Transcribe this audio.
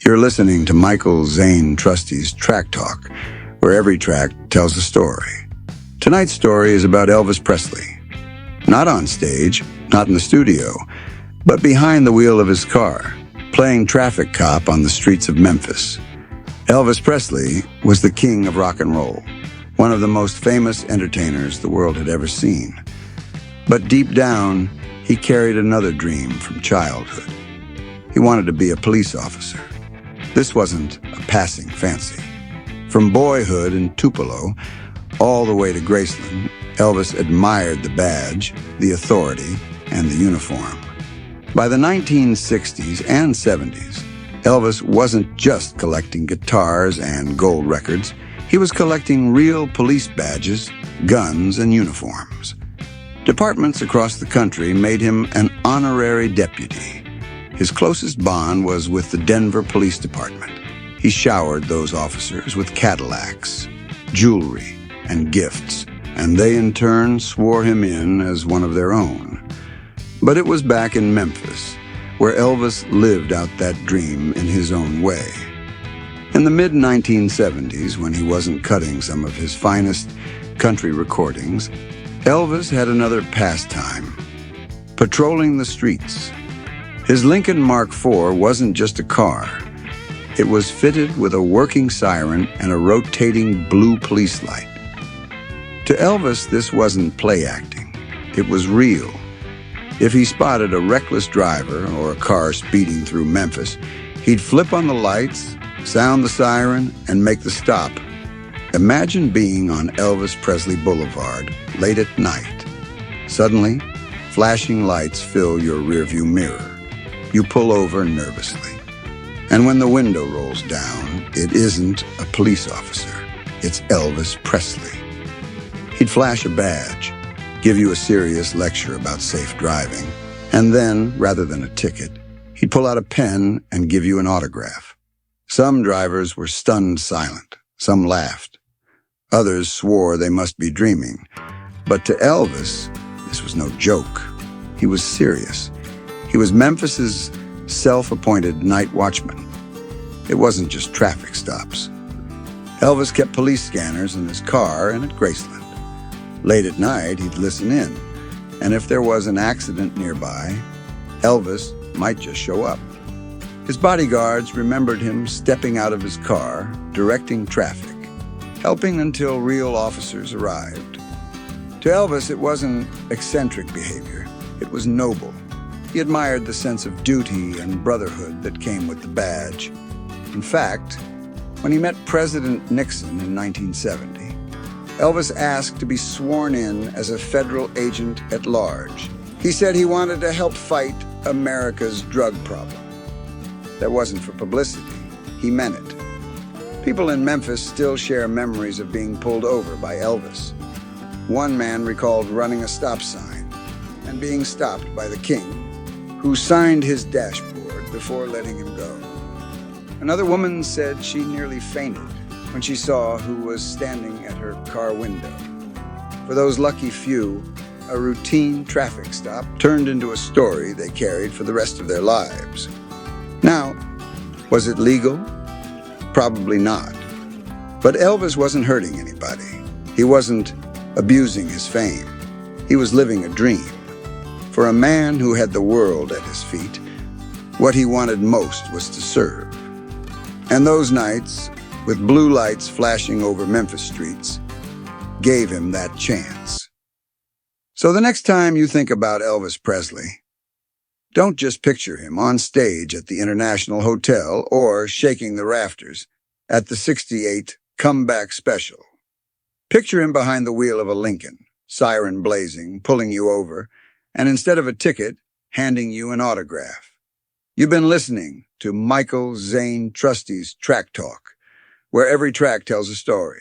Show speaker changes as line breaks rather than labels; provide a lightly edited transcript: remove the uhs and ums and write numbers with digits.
You're listening to Zane, Trusty's TrackTalk, where every track tells a story. Tonight's story is about Elvis Presley. Not on stage, not in the studio, but behind the wheel of his car, playing traffic cop on the streets of Memphis. Elvis Presley was the king of rock and roll, one of the most famous entertainers the world had ever seen. But deep down, he carried another dream from childhood. He wanted to be a police officer. This wasn't a passing fancy. From boyhood in Tupelo all the way to Graceland, Elvis admired the badge, the authority, and the uniform. By the 1960s and 70s, Elvis wasn't just collecting guitars and gold records. He was collecting real police badges, guns, and uniforms. Departments across the country made him an honorary deputy. His closest bond was with the Denver Police Department. He showered those officers with Cadillacs, jewelry, and gifts, and they in turn swore him in as one of their own. But it was back in Memphis, where Elvis lived out that dream in his own way. In the mid-1970s, when he wasn't cutting some of his finest country recordings, Elvis had another pastime, patrolling the streets. His Lincoln Mark IV wasn't just a car. It was fitted with a working siren and a rotating blue police light. To Elvis, this wasn't play acting. It was real. If he spotted a reckless driver or a car speeding through Memphis, he'd flip on the lights, sound the siren, and make the stop. Imagine being on Elvis Presley Boulevard late at night. Suddenly, flashing lights fill your rearview mirror. You pull over nervously. And when the window rolls down, it isn't a police officer. It's Elvis Presley. He'd flash a badge, give you a serious lecture about safe driving, and then, rather than a ticket, he'd pull out a pen and give you an autograph. Some drivers were stunned silent. Some laughed. Others swore they must be dreaming. But to Elvis, this was no joke. He was serious. He was Memphis's self-appointed night watchman. It wasn't just traffic stops. Elvis kept police scanners in his car and at Graceland. Late at night, he'd listen in, and if there was an accident nearby, Elvis might just show up. His bodyguards remembered him stepping out of his car, directing traffic, helping until real officers arrived. To Elvis, it wasn't eccentric behavior. It was noble. He admired the sense of duty and brotherhood that came with the badge. In fact, when he met President Nixon in 1970, Elvis asked to be sworn in as a federal agent at large. He said he wanted to help fight America's drug problem. That wasn't for publicity. He meant it. People in Memphis still share memories of being pulled over by Elvis. One man recalled running a stop sign and being stopped by the king, who signed his dashboard before letting him go. Another woman said she nearly fainted when she saw who was standing at her car window. For those lucky few, a routine traffic stop turned into a story they carried for the rest of their lives. Now, was it legal? Probably not. But Elvis wasn't hurting anybody. He wasn't abusing his fame. He was living a dream. For a man who had the world at his feet, what he wanted most was to serve. And those nights, with blue lights flashing over Memphis streets, gave him that chance. So the next time you think about Elvis Presley, don't just picture him on stage at the International Hotel or shaking the rafters at the '68 Comeback Special. Picture him behind the wheel of a Lincoln, siren blazing, pulling you over, and instead of a ticket, handing you an autograph. You've been listening to Zane, Trusty's Track Talk, where every track tells a story.